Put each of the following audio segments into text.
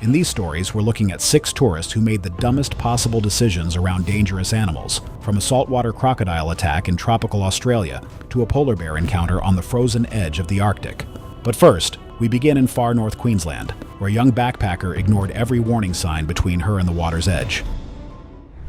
In these stories, we're looking at 6 tourists who made the dumbest possible decisions around dangerous animals, from a saltwater crocodile attack in tropical Australia to a polar bear encounter on the frozen edge of the Arctic. But first, we begin in far north Queensland, where a young backpacker ignored every warning sign between her and the water's edge.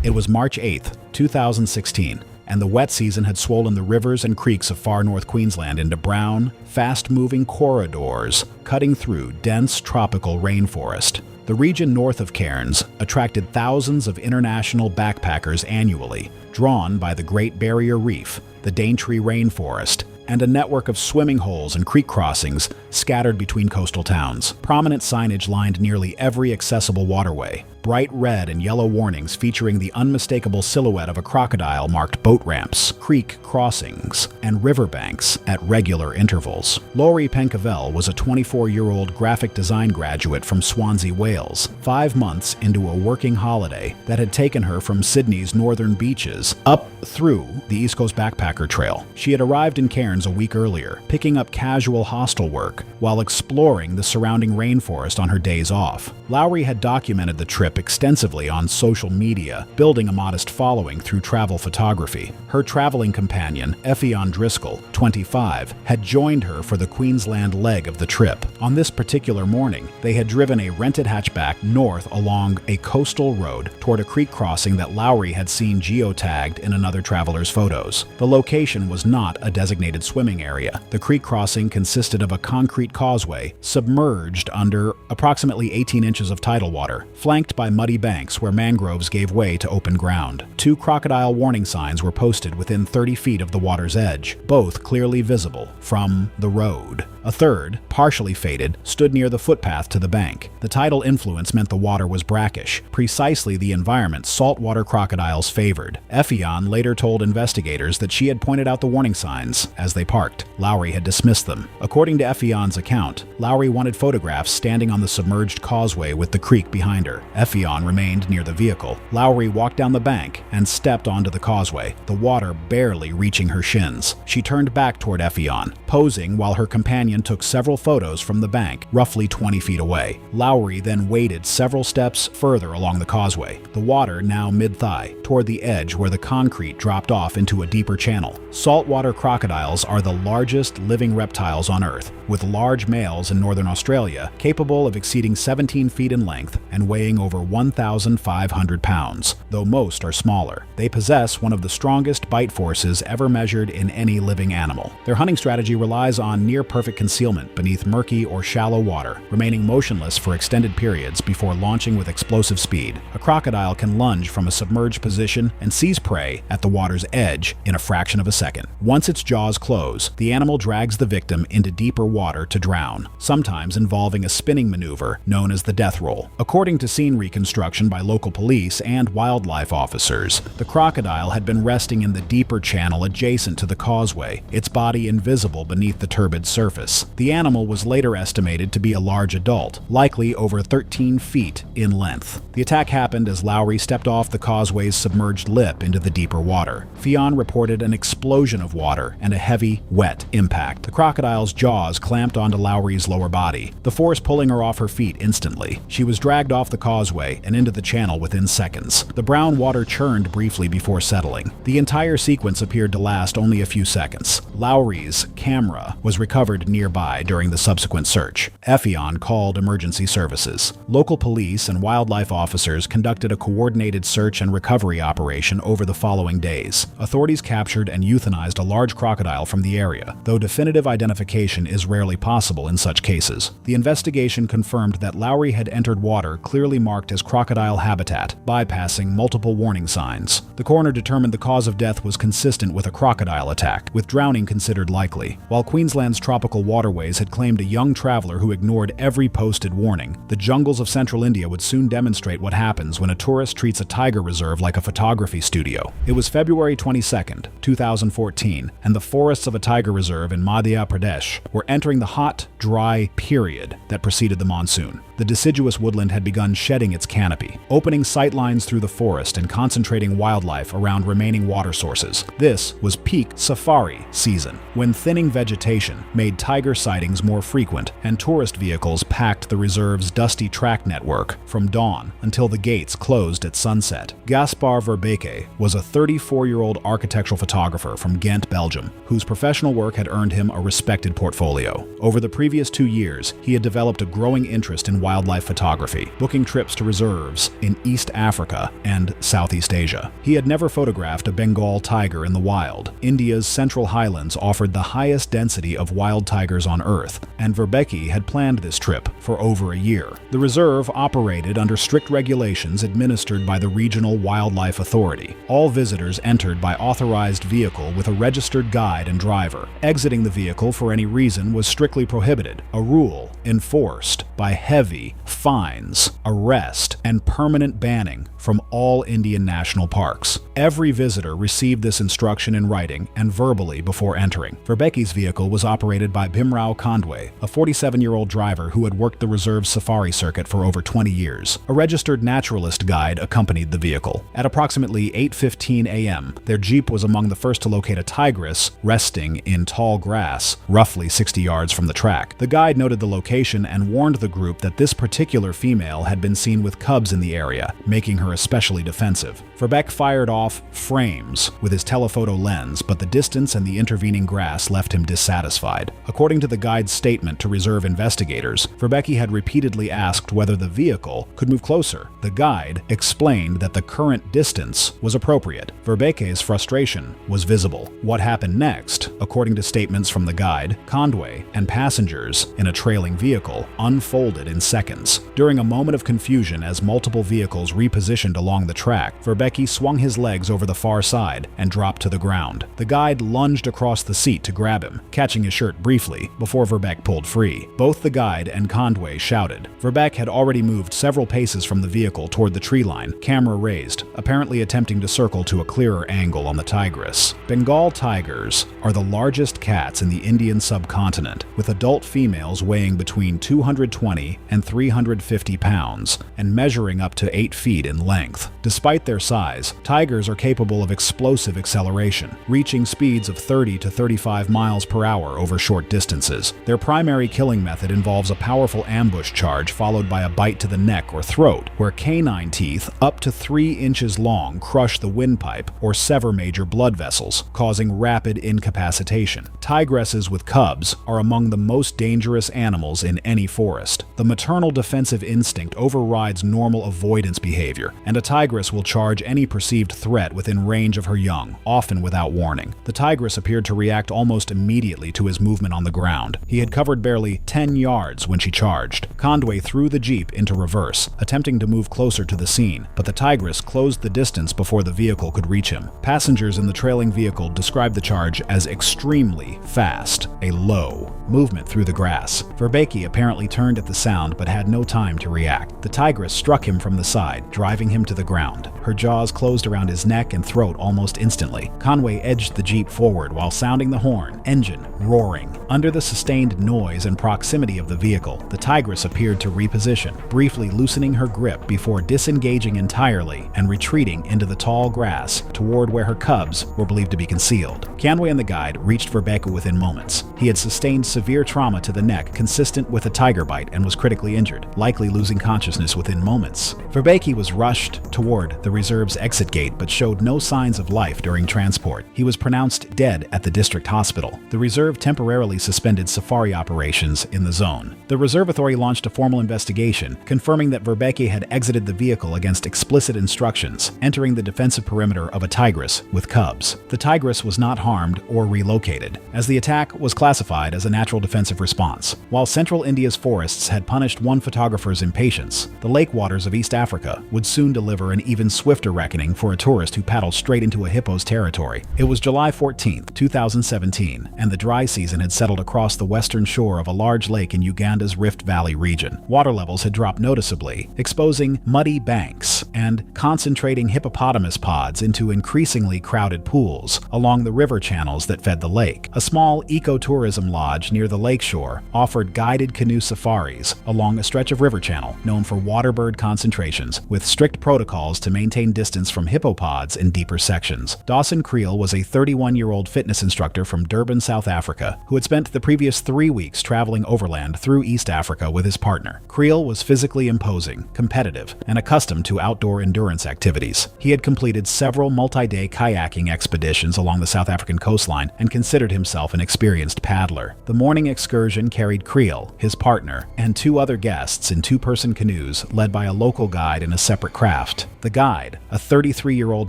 It was March 8, 2016, and the wet season had swollen the rivers and creeks of far north Queensland into brown, fast-moving corridors, cutting through dense tropical rainforest. The region north of Cairns attracted thousands of international backpackers annually, drawn by the Great Barrier Reef, the Daintree Rainforest, and a network of swimming holes and creek crossings scattered between coastal towns. Prominent signage lined nearly every accessible waterway. Bright red and yellow warnings featuring the unmistakable silhouette of a crocodile marked boat ramps, creek crossings, and riverbanks at regular intervals. Laurie Pencavel was a 24-year-old graphic design graduate from Swansea, Wales, 5 months into a working holiday that had taken her from Sydney's northern beaches up through the East Coast Backpacker Trail. She had arrived in Cairns a week earlier, picking up casual hostel work while exploring the surrounding rainforest on her days off. Laurie had documented the trip extensively on social media, building a modest following through travel photography. Her traveling companion, Effion Driscoll, 25, had joined her for the Queensland leg of the trip. On this particular morning, they had driven a rented hatchback north along a coastal road toward a creek crossing that Laurie had seen geotagged in another traveler's photos. The location was not a designated swimming area. The creek crossing consisted of a concrete causeway submerged under approximately 18 inches of tidal water, flanked by muddy banks where mangroves gave way to open ground. 2 crocodile warning signs were posted within 30 feet of the water's edge, both clearly visible from the road. A third, partially faded, stood near the footpath to the bank. The tidal influence meant the water was brackish, precisely the environment saltwater crocodiles favored. Effion later told investigators that she had pointed out the warning signs as they parked. Laurie had dismissed them. According to Effion's account, Laurie wanted photographs standing on the submerged causeway with the creek behind her. Effion remained near the vehicle. Laurie walked down the bank and stepped onto the causeway, the water barely reaching her shins. She turned back toward Effion, posing while her companion took several photos from the bank, roughly 20 feet away. Laurie then waded several steps further along the causeway, the water now mid-thigh, toward the edge where the concrete dropped off into a deeper channel. Saltwater crocodiles are the largest living reptiles on Earth, with large males in northern Australia capable of exceeding 17 feet in length and weighing over 1,500 pounds, though most are smaller. They possess one of the strongest bite forces ever measured in any living animal. Their hunting strategy relies on near-perfect concealment beneath murky or shallow water, remaining motionless for extended periods before launching with explosive speed. A crocodile can lunge from a submerged position and seize prey at the water's edge in a fraction of a second. Once its jaws close, the animal drags the victim into deeper water to drown, sometimes involving a spinning maneuver known as the death roll. According to scene reconstruction by local police and wildlife officers, the crocodile had been resting in the deeper channel adjacent to the causeway, its body invisible beneath the turbid surface. The animal was later estimated to be a large adult, likely over 13 feet in length. The attack happened as Laurie stepped off the causeway's submerged lip into the deeper water. Effion reported an explosion of water and a heavy, wet impact. The crocodile's jaws clamped onto Laurie's lower body, the force pulling her off her feet instantly. She was dragged off the causeway and into the channel within seconds. The brown water churned briefly before settling. The entire sequence appeared to last only a few seconds. Laurie's camera was recovered nearby during the subsequent search. Effion called emergency services. Local police and wildlife officers conducted a coordinated search and recovery operation over the following days. Authorities captured and euthanized a large crocodile from the area, though definitive identification is rarely possible in such cases. The investigation confirmed that Laurie had entered water clearly marked as crocodile habitat, bypassing multiple warning signs. The coroner determined the cause of death was consistent with a crocodile attack, with drowning considered likely. While Queensland's tropical waterways had claimed a young traveler who ignored every posted warning, the jungles of central India would would soon demonstrate what happens when a tourist treats a tiger reserve like a photography studio. It was February 22nd, 2014, and the forests of a tiger reserve in Madhya Pradesh were entering the hot, dry period that preceded the monsoon. The deciduous woodland had begun shedding its canopy, opening sightlines through the forest and concentrating wildlife around remaining water sources. This was peak safari season, when thinning vegetation made tiger sightings more frequent and tourist vehicles packed the reserve's dusty track network from dawn until the gates closed at sunset. Gaspar Verbeke was a 34-year-old architectural photographer from Ghent, Belgium, whose professional work had earned him a respected portfolio. Over the previous 2 years, he had developed a growing interest in wildlife photography, booking trips to reserves in East Africa and Southeast Asia. He had never photographed a Bengal tiger in the wild. India's Central Highlands offered the highest density of wild tigers on Earth, and Verbeke had planned this trip for over a year. The reserve operated under strict regulations administered by the Regional Wildlife Authority. All visitors entered by authorized vehicle with a registered guide and driver. Exiting the vehicle for any reason was strictly prohibited, a rule enforced by heavy fines, arrest, and permanent banning from all Indian national parks. Every visitor received this instruction in writing and verbally before entering. Verbeke's vehicle was operated by Bhimrao Khandwe, a 47-year-old driver who had worked the reserve's safari circuit for over 20 years. A registered naturalist guide accompanied the vehicle. At approximately 8:15 a.m., their jeep was among the first to locate a tigress resting in tall grass, roughly 60 yards from the track. The guide noted the location and warned the group that this particular female had been seen with cubs in the area, making her especially defensive. Verbeke fired off frames with his telephoto lens, but the distance and the intervening grass left him dissatisfied. According to the guide's statement to reserve investigators, Verbeke had repeatedly asked whether the vehicle could move closer. The guide explained that the current distance was appropriate. Verbeke's frustration was visible. What happened next, according to statements from the guide, Khandwe, and passengers in a trailing vehicle, unfolded in seconds. During a moment of confusion as multiple vehicles repositioned along the track, Verbeke swung his legs over the far side and dropped to the ground. The guide lunged across the seat to grab him, catching his shirt briefly before Verbeke pulled free. Both the guide and Khandwe shouted. Verbeke had already moved several paces from the vehicle toward the tree line, camera raised, apparently attempting to circle to a clearer angle on the tigress. Bengal tigers are the largest cats in the Indian subcontinent, with adult females weighing between 220 and 350 pounds and measuring up to 8 feet in length. Despite their size, tigers are capable of explosive acceleration, reaching speeds of 30 to 35 miles per hour over short distances. Their primary killing method involves a powerful ambush charge followed by a bite to the neck or throat, where canine teeth up to 3 inches long crush the windpipe or sever major blood vessels, causing rapid incapacitation. Tigresses with cubs are among the most dangerous animals in any forest. The maternal defensive instinct overrides normal avoidance behavior, and a tigress will charge any perceived threat within range of her young, often without warning. The tigress appeared to react almost immediately to his movement on the ground. He had covered barely 10 yards when she charged. Khandwe threw the jeep into reverse, attempting to move closer to the scene, but the tigress closed the distance before the vehicle could reach him. Passengers in the trailing vehicle described the charge as extremely fast, a low movement through the grass. Verbeke apparently turned at the sound but had no time to react. The tigress struck him from the side, driving him to the ground. Her jaws closed around his neck and throat almost instantly. Khandwe edged the jeep forward while sounding the horn, engine roaring. Under the sustained noise and proximity of the vehicle, the tigress appeared to reposition, briefly loosening her grip before disengaging entirely and retreating into the tall grass toward where her cubs were believed to be concealed. Khandwe and the guide reached Verbeke within moments. He had sustained severe trauma to the neck consistent with a tiger bite and was critically injured, likely losing consciousness within moments. Verbeke was rushed toward the reserve's exit gate but showed no signs of life during transport. He was pronounced dead at the district hospital. The reserve temporarily suspended safari operations in the zone. The reserve authority launched a formal investigation, confirming that Verbeke had exited the vehicle against explicit instructions, entering the defensive perimeter of a tigress with cubs. The tigress was not harmed or relocated, as the attack was classified as a natural defensive response. While central India's forests had punished one photographer's impatience, the lake waters of East Africa would soon deliver an even swifter swifter reckoning for a tourist who paddled straight into a hippo's territory. It was July 14, 2017, and the dry season had settled across the western shore of a large lake in Uganda's Rift Valley region. Water levels had dropped noticeably, exposing muddy banks and concentrating hippopotamus pods into increasingly crowded pools along the river channels that fed the lake. A small ecotourism lodge near the lakeshore offered guided canoe safaris along a stretch of river channel known for waterbird concentrations, with strict protocols to maintain distance from hippopods in deeper sections. Dawson Creel was a 31-year-old fitness instructor from Durban, South Africa, who had spent the previous 3 weeks traveling overland through East Africa with his partner. Creel was physically imposing, competitive, and accustomed to outdoor endurance activities. He had completed several multi-day kayaking expeditions along the South African coastline and considered himself an experienced paddler. The morning excursion carried Creel, his partner, and 2 other guests in 2-person canoes led by a local guide in a separate craft. The guide, a 33-year-old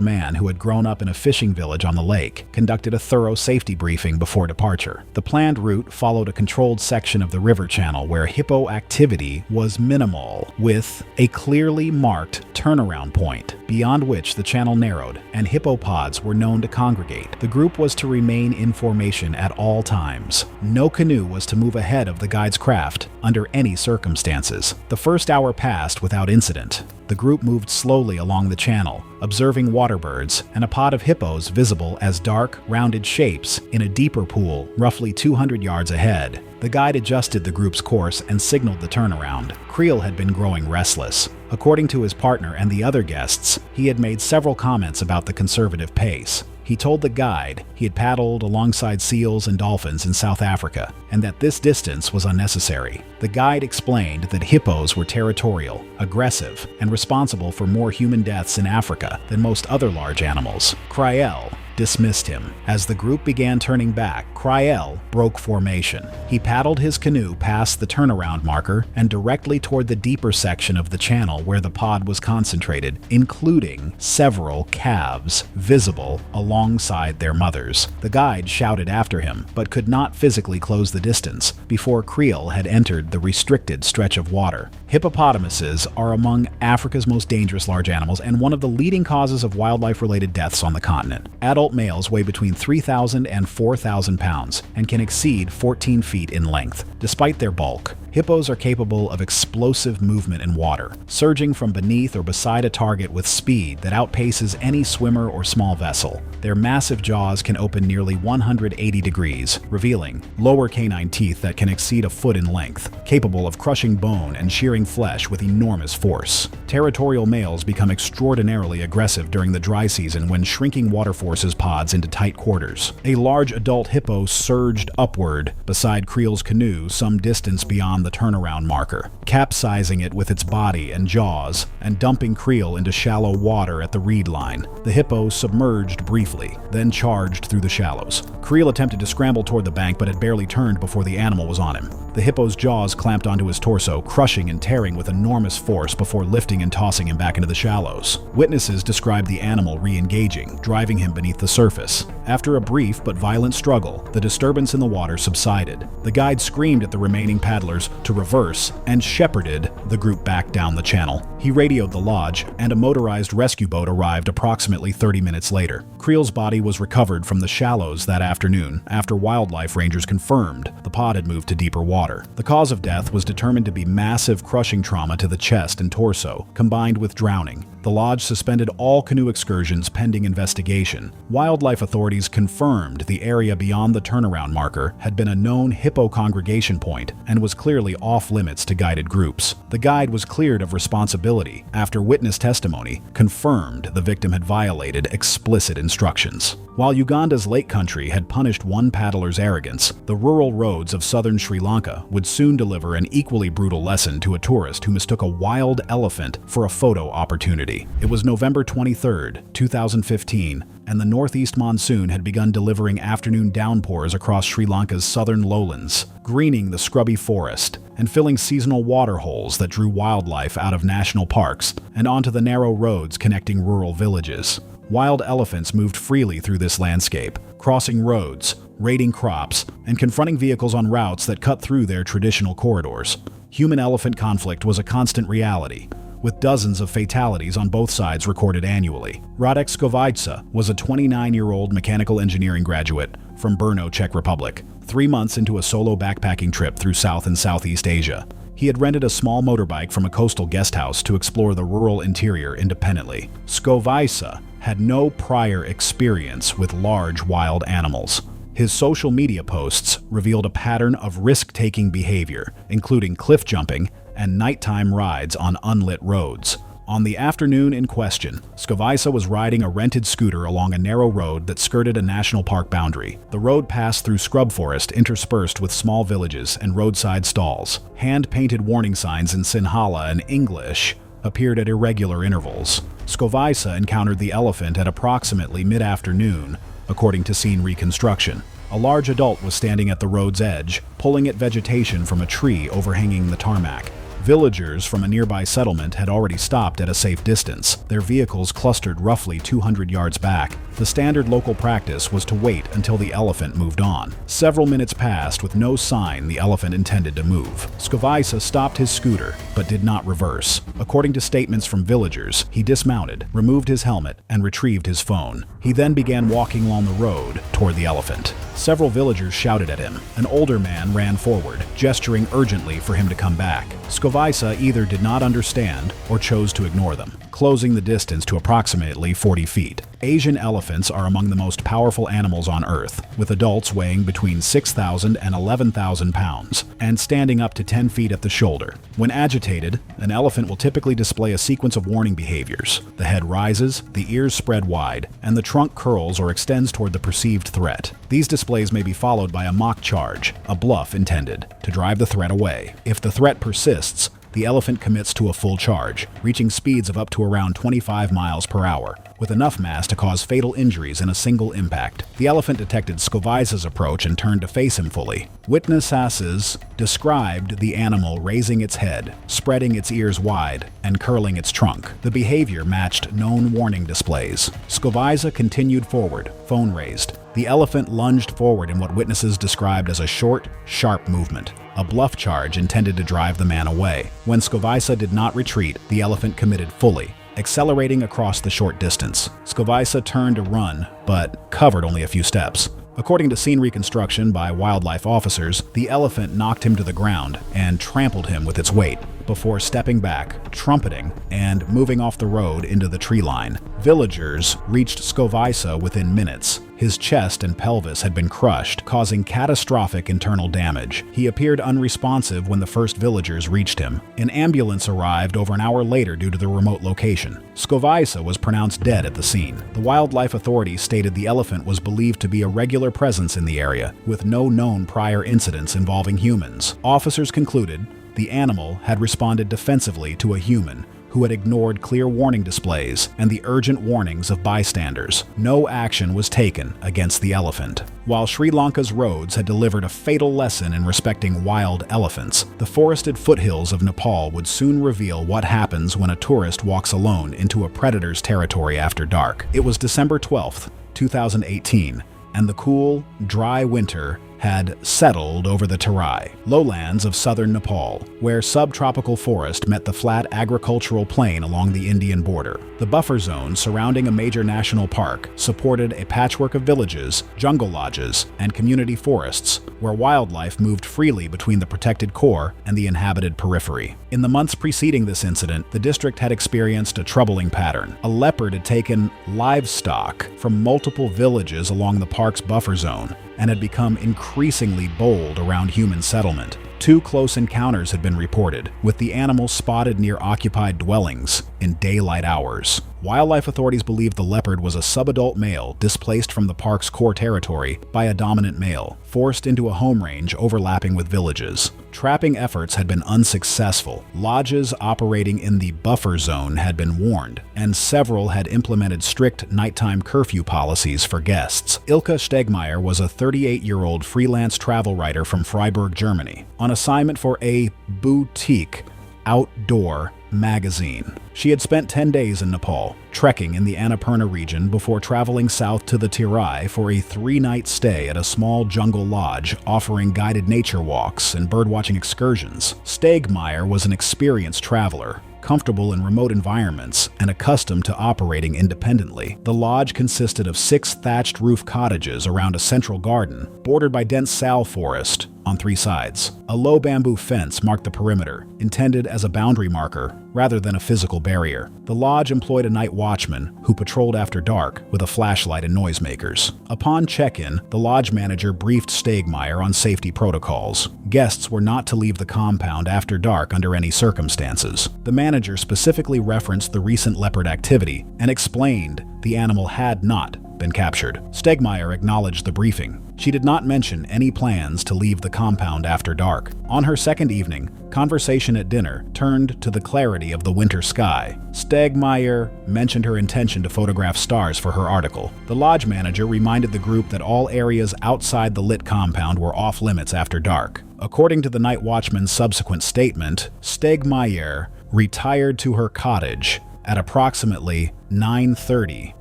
man who had grown up in a fishing village on the lake, conducted a thorough safety briefing before departure. The planned route followed a controlled section of the river channel where hippo activity was minimal, with a clearly marked turnaround point, beyond which the channel narrowed and hippopods were known to congregate. The group was to remain in formation at all times. No canoe was to move ahead of the guide's craft under any circumstances. The first hour passed without incident. The group moved slowly along the channel, observing waterbirds and a pod of hippos visible as dark, rounded shapes in a deeper pool roughly 200 yards ahead. The guide adjusted the group's course and signaled the turnaround. Creel had been growing restless. According to his partner and the other guests, he had made several comments about the conservative pace. He told the guide he had paddled alongside seals and dolphins in South Africa, and that this distance was unnecessary. The guide explained that hippos were territorial, aggressive, and responsible for more human deaths in Africa than most other large animals. Creel dismissed him. As the group began turning back, Creel broke formation. He paddled his canoe past the turnaround marker and directly toward the deeper section of the channel where the pod was concentrated, including several calves visible alongside their mothers. The guide shouted after him, but could not physically close the distance before Creel had entered the restricted stretch of water. Hippopotamuses are among Africa's most dangerous large animals and one of the leading causes of wildlife-related deaths on the continent. Adult males weigh between 3,000 and 4,000 pounds and can exceed 14 feet in length. Despite their bulk, hippos are capable of explosive movement in water, surging from beneath or beside a target with speed that outpaces any swimmer or small vessel. Their massive jaws can open nearly 180 degrees, revealing lower canine teeth that can exceed a foot in length, capable of crushing bone and shearing flesh with enormous force. Territorial males become extraordinarily aggressive during the dry season when shrinking water forces pods into tight quarters. A large adult hippo surged upward beside Creel's canoe some distance beyond the turnaround marker, capsizing it with its body and jaws and dumping Creel into shallow water at the reed line. The hippo submerged briefly, then charged through the shallows. Creel attempted to scramble toward the bank but had barely turned before the animal was on him. The hippo's jaws clamped onto his torso, crushing and tearing with enormous force before lifting and tossing him back into the shallows. Witnesses described the animal re-engaging, driving him beneath the surface. After a brief but violent struggle, the disturbance in the water subsided. The guide screamed at the remaining paddlers to reverse and shepherded the group back down the channel. He radioed the lodge, and a motorized rescue boat arrived approximately 30 minutes later. Creel's body was recovered from the shallows that afternoon after wildlife rangers confirmed the pod had moved to deeper water. The cause of death was determined to be massive crushing trauma to the chest and torso, combined with drowning. The lodge suspended all canoe excursions pending investigation. Wildlife authorities confirmed the area beyond the turnaround marker had been a known hippo congregation point and was clearly off-limits to guided groups. The guide was cleared of responsibility after witness testimony confirmed the victim had violated explicit instructions. While Uganda's lake country had punished one paddler's arrogance, the rural roads of southern Sri Lanka would soon deliver an equally brutal lesson to a tourist who mistook a wild elephant for a photo opportunity. It was November 23, 2015, and the northeast monsoon had begun delivering afternoon downpours across Sri Lanka's southern lowlands, greening the scrubby forest and filling seasonal water holes that drew wildlife out of national parks and onto the narrow roads connecting rural villages. Wild elephants moved freely through this landscape, crossing roads, raiding crops, and confronting vehicles on routes that cut through their traditional corridors. Human-elephant conflict was a constant reality. with dozens of fatalities on both sides recorded annually. Radek Skovica was a 29-year-old mechanical engineering graduate from Brno, Czech Republic, 3 months into a solo backpacking trip through South and Southeast Asia. He had rented a small motorbike from a coastal guest house to explore the rural interior independently. Skovica had no prior experience with large wild animals. His social media posts revealed a pattern of risk-taking behavior, including cliff jumping and nighttime rides on unlit roads. On the afternoon in question, Skovica was riding a rented scooter along a narrow road that skirted a national park boundary. The road passed through scrub forest interspersed with small villages and roadside stalls. Hand-painted warning signs in Sinhala and English appeared at irregular intervals. Skovica encountered the elephant at approximately mid-afternoon, according to scene reconstruction. A large adult was standing at the road's edge, pulling at vegetation from a tree overhanging the tarmac. Villagers from a nearby settlement had already stopped at a safe distance, their vehicles clustered roughly 200 yards back. The standard local practice was to wait until the elephant moved on. Several minutes passed with no sign the elephant intended to move. Skovica stopped his scooter, but did not reverse. According to statements from villagers, he dismounted, removed his helmet, and retrieved his phone. He then began walking along the road toward the elephant. Several villagers shouted at him. An older man ran forward, gesturing urgently for him to come back. Skovica either did not understand or chose to ignore them, closing the distance to approximately 40 feet. Asian elephants are among the most powerful animals on Earth, with adults weighing between 6,000 and 11,000 pounds, and standing up to 10 feet at the shoulder. When agitated, an elephant will typically display a sequence of warning behaviors. The head rises, the ears spread wide, and the trunk curls or extends toward the perceived threat. These displays may be followed by a mock charge, a bluff intended to drive the threat away. If the threat persists, the elephant commits to a full charge, reaching speeds of up to around 25 miles per hour, with enough mass to cause fatal injuries in a single impact. The elephant detected Skovica's approach and turned to face him fully. Witnesses described the animal raising its head, spreading its ears wide, and curling its trunk. The behavior matched known warning displays. Skovica continued forward, phone raised. The elephant lunged forward in what witnesses described as a short, sharp movement, a bluff charge intended to drive the man away. When Skovica did not retreat, the elephant committed fully, accelerating across the short distance. Skovica turned to run, but covered only a few steps. According to scene reconstruction by wildlife officers, the elephant knocked him to the ground and trampled him with its weight, before stepping back, trumpeting, and moving off the road into the tree line. Villagers reached Skovica within minutes. His chest and pelvis had been crushed, causing catastrophic internal damage. He appeared unresponsive when the first villagers reached him. An ambulance arrived over an hour later due to the remote location. Skovica was pronounced dead at the scene. The wildlife authorities stated the elephant was believed to be a regular presence in the area, with no known prior incidents involving humans. Officers concluded the animal had responded defensively to a human who had ignored clear warning displays and the urgent warnings of bystanders. No action was taken against the elephant. While Sri Lanka's roads had delivered a fatal lesson in respecting wild elephants, the forested foothills of Nepal would soon reveal what happens when a tourist walks alone into a predator's territory after dark. It was December 12th, 2018, and the cool, dry winter had settled over the Terai, lowlands of southern Nepal, where subtropical forest met the flat agricultural plain along the Indian border. The buffer zone surrounding a major national park supported a patchwork of villages, jungle lodges, and community forests, where wildlife moved freely between the protected core and the inhabited periphery. In the months preceding this incident, the district had experienced a troubling pattern. A leopard had taken livestock from multiple villages along the park's buffer zone and had become increasingly bold around human settlement. 2 close encounters had been reported, with the animal spotted near occupied dwellings in daylight hours. Wildlife authorities believe the leopard was a subadult male displaced from the park's core territory by a dominant male, forced into a home range overlapping with villages. Trapping efforts had been unsuccessful. Lodges operating in the buffer zone had been warned, and several had implemented strict nighttime curfew policies for guests. Ilka Stegmaier was a 38-year-old freelance travel writer from Freiburg, Germany, on assignment for a boutique outdoor magazine. She had spent 10 days in Nepal, trekking in the Annapurna region before traveling south to the Terai for a 3-night stay at a small jungle lodge offering guided nature walks and birdwatching excursions. Stegmaier was an experienced traveler, comfortable in remote environments, and accustomed to operating independently. The lodge consisted of 6 thatched roof cottages around a central garden, bordered by dense sal forest on 3 sides. A low bamboo fence marked the perimeter, intended as a boundary marker rather than a physical barrier. The lodge employed a night watchman who patrolled after dark with a flashlight and noisemakers. Upon check-in, the lodge manager briefed Stegmaier on safety protocols. Guests were not to leave the compound after dark under any circumstances. The manager specifically referenced the recent leopard activity and explained the animal had not been captured. Stegmaier acknowledged the briefing. She did not mention any plans to leave the compound after dark. On her second evening, conversation at dinner turned to the clarity of the winter sky. Stegmaier mentioned her intention to photograph stars for her article. The lodge manager reminded the group that all areas outside the lit compound were off limits after dark. According to the night watchman's subsequent statement, Stegmaier retired to her cottage at approximately 9:30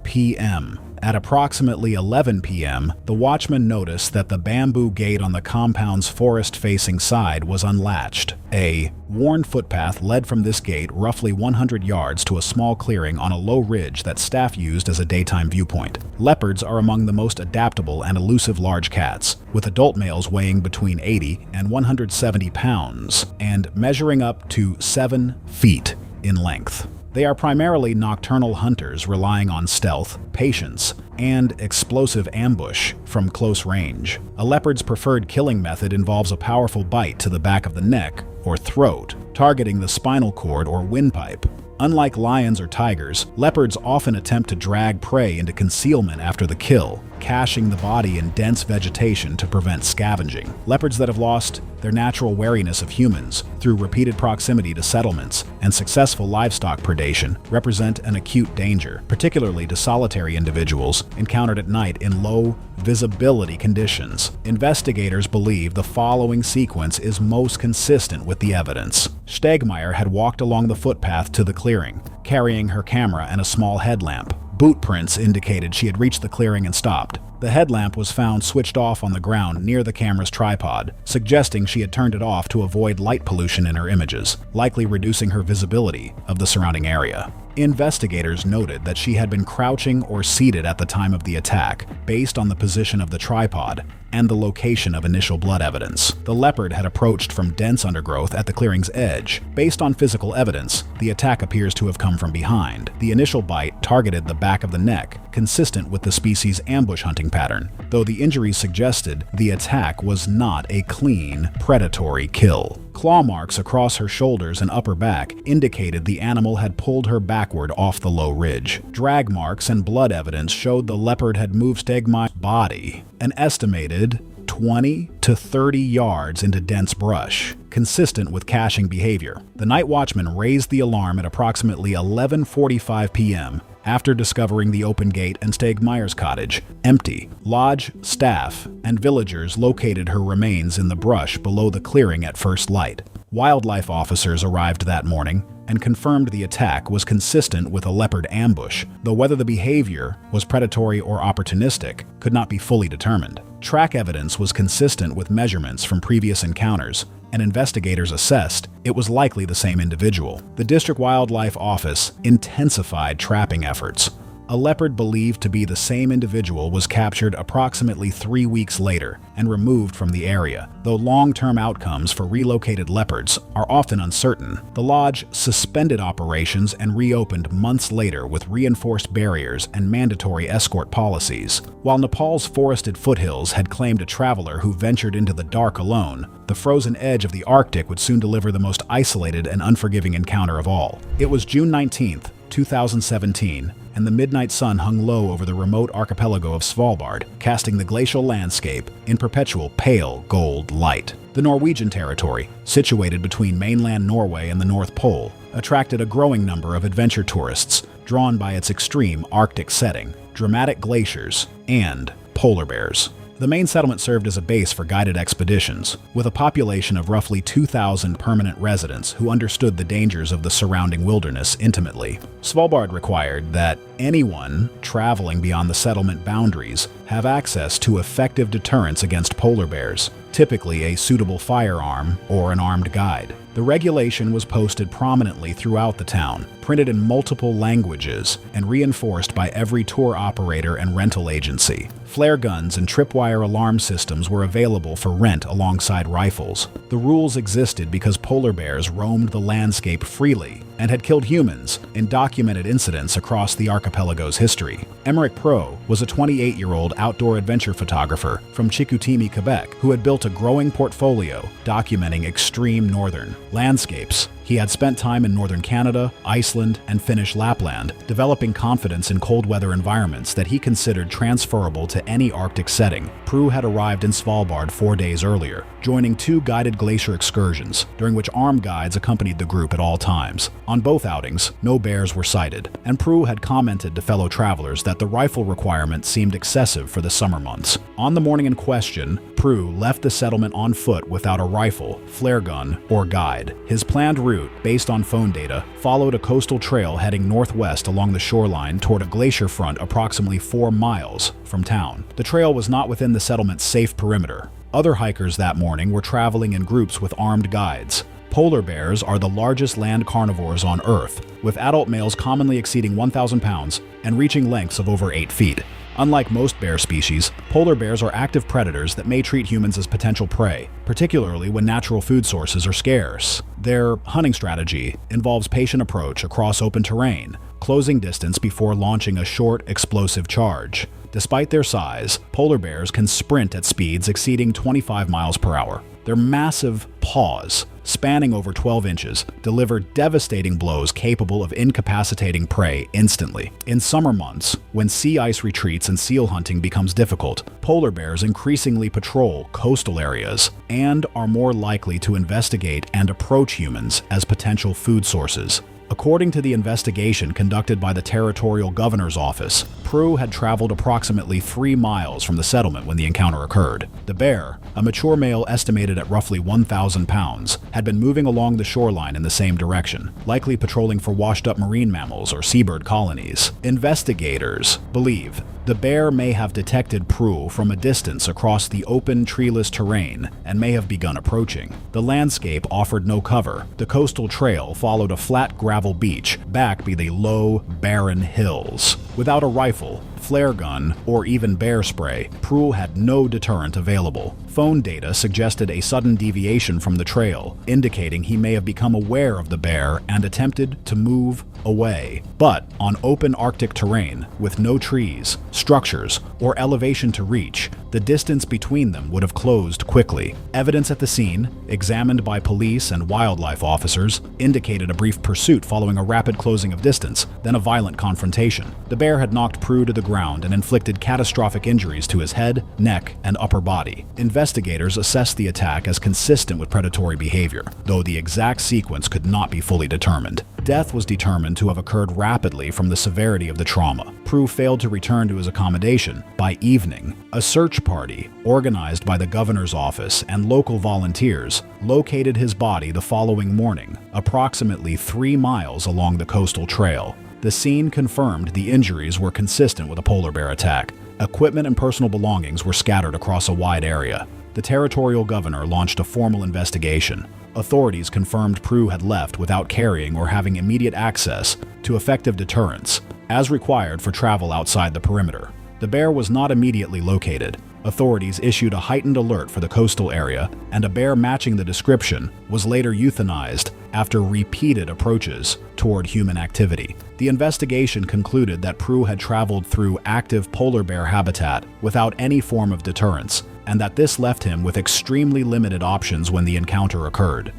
p.m. At approximately 11 p.m., the watchman noticed that the bamboo gate on the compound's forest-facing side was unlatched. A worn footpath led from this gate roughly 100 yards to a small clearing on a low ridge that staff used as a daytime viewpoint. Leopards are among the most adaptable and elusive large cats, with adult males weighing between 80 and 170 pounds and measuring up to 7 feet in length. They are primarily nocturnal hunters relying on stealth, patience, and explosive ambush from close range. A leopard's preferred killing method involves a powerful bite to the back of the neck or throat, targeting the spinal cord or windpipe. Unlike lions or tigers, leopards often attempt to drag prey into concealment after the kill, caching the body in dense vegetation to prevent scavenging. Leopards that have lost their natural wariness of humans through repeated proximity to settlements and successful livestock predation represent an acute danger, particularly to solitary individuals encountered at night in low visibility conditions. Investigators believe the following sequence is most consistent with the evidence. Stegmaier had walked along the footpath to the clearing, carrying her camera and a small headlamp. Boot prints indicated she had reached the clearing and stopped. The headlamp was found switched off on the ground near the camera's tripod, suggesting she had turned it off to avoid light pollution in her images, likely reducing her visibility of the surrounding area. Investigators noted that she had been crouching or seated at the time of the attack, based on the position of the tripod and the location of initial blood evidence. The leopard had approached from dense undergrowth at the clearing's edge. Based on physical evidence, the attack appears to have come from behind. The initial bite targeted the back of the neck, consistent with the species' ambush hunting pattern, though the injuries suggested the attack was not a clean, predatory kill. Claw marks across her shoulders and upper back indicated the animal had pulled her backward off the low ridge. Drag marks and blood evidence showed the leopard had moved Stegmaier's body an estimated 20 to 30 yards into dense brush, consistent with caching behavior. The night watchman raised the alarm at approximately 11:45 p.m. after discovering the open gate and Stegmaier's cottage empty. Lodge staff and villagers located her remains in the brush below the clearing at first light. Wildlife officers arrived that morning and confirmed the attack was consistent with a leopard ambush, though whether the behavior was predatory or opportunistic could not be fully determined. Track evidence was consistent with measurements from previous encounters, and investigators assessed it was likely the same individual. The District Wildlife Office intensified trapping efforts. A leopard believed to be the same individual was captured approximately 3 weeks later and removed from the area, though long-term outcomes for relocated leopards are often uncertain. The lodge suspended operations and reopened months later with reinforced barriers and mandatory escort policies. While Nepal's forested foothills had claimed a traveler who ventured into the dark alone, the frozen edge of the Arctic would soon deliver the most isolated and unforgiving encounter of all. It was June 19th, 2017, and the midnight sun hung low over the remote archipelago of Svalbard, casting the glacial landscape in perpetual pale gold light. The Norwegian territory, situated between mainland Norway and the North Pole, attracted a growing number of adventure tourists drawn by its extreme Arctic setting, dramatic glaciers, and polar bears. The main settlement served as a base for guided expeditions, with a population of roughly 2,000 permanent residents who understood the dangers of the surrounding wilderness intimately. Svalbard required that anyone traveling beyond the settlement boundaries have access to effective deterrence against polar bears, typically a suitable firearm or an armed guide. The regulation was posted prominently throughout the town, printed in multiple languages, and reinforced by every tour operator and rental agency. Flare guns and tripwire alarm systems were available for rent alongside rifles. The rules existed because polar bears roamed the landscape freely and had killed humans in documented incidents across the archipelago's history. Emeric Pro was a 28-year-old outdoor adventure photographer from Chicoutimi, Quebec, who had built a growing portfolio documenting extreme northern landscapes. He had spent time in northern Canada, Iceland, and Finnish Lapland, developing confidence in cold weather environments that he considered transferable to any Arctic setting. Prue had arrived in Svalbard 4 days earlier, joining 2 guided glacier excursions, during which armed guides accompanied the group at all times. On both outings, no bears were sighted, and Prue had commented to fellow travelers that the rifle requirement seemed excessive for the summer months. On the morning in question, Prue left the settlement on foot without a rifle, flare gun, or guide. His planned route, based on phone data, followed a coastal trail heading northwest along the shoreline toward a glacier front approximately 4 miles from town. The trail was not within the settlement's safe perimeter. Other hikers that morning were traveling in groups with armed guides. Polar bears are the largest land carnivores on Earth, with adult males commonly exceeding 1,000 pounds and reaching lengths of over 8 feet. Unlike most bear species, polar bears are active predators that may treat humans as potential prey, particularly when natural food sources are scarce. Their hunting strategy involves patient approach across open terrain, closing distance before launching a short, explosive charge. Despite their size, polar bears can sprint at speeds exceeding 25 miles per hour. Their massive paws, spanning over 12 inches, deliver devastating blows capable of incapacitating prey instantly. In summer months, when sea ice retreats and seal hunting becomes difficult, polar bears increasingly patrol coastal areas and are more likely to investigate and approach humans as potential food sources. According to the investigation conducted by the Territorial Governor's Office, Prue had traveled approximately 3 miles from the settlement when the encounter occurred. The bear, a mature male estimated at roughly 1,000 pounds, had been moving along the shoreline in the same direction, likely patrolling for washed-up marine mammals or seabird colonies. Investigators believe the bear may have detected Prue from a distance across the open, treeless terrain and may have begun approaching. The landscape offered no cover. The coastal trail followed a flat gravel beach backed by the low, barren hills. Without a rifle, flare gun, or even bear spray, Prue had no deterrent available. Phone data suggested a sudden deviation from the trail, indicating he may have become aware of the bear and attempted to move away. But on open Arctic terrain, with no trees, structures, or elevation to reach, the distance between them would have closed quickly. Evidence at the scene, examined by police and wildlife officers, indicated a brief pursuit following a rapid closing of distance, then a violent confrontation. The bear had knocked Prue to the ground and inflicted catastrophic injuries to his head, neck, and upper body. Investigators assessed the attack as consistent with predatory behavior, though the exact sequence could not be fully determined. Death was determined to have occurred rapidly from the severity of the trauma. Prue failed to return to his accommodation by evening. A search party, organized by the governor's office and local volunteers, located his body the following morning, approximately 3 miles along the coastal trail. The scene confirmed the injuries were consistent with a polar bear attack. Equipment and personal belongings were scattered across a wide area. The territorial governor launched a formal investigation. Authorities confirmed Prue had left without carrying or having immediate access to effective deterrents, as required for travel outside the perimeter. The bear was not immediately located. Authorities issued a heightened alert for the coastal area, and a bear matching the description was later euthanized after repeated approaches toward human activity. The investigation concluded that Prue had traveled through active polar bear habitat without any form of deterrence, and that this left him with extremely limited options when the encounter occurred.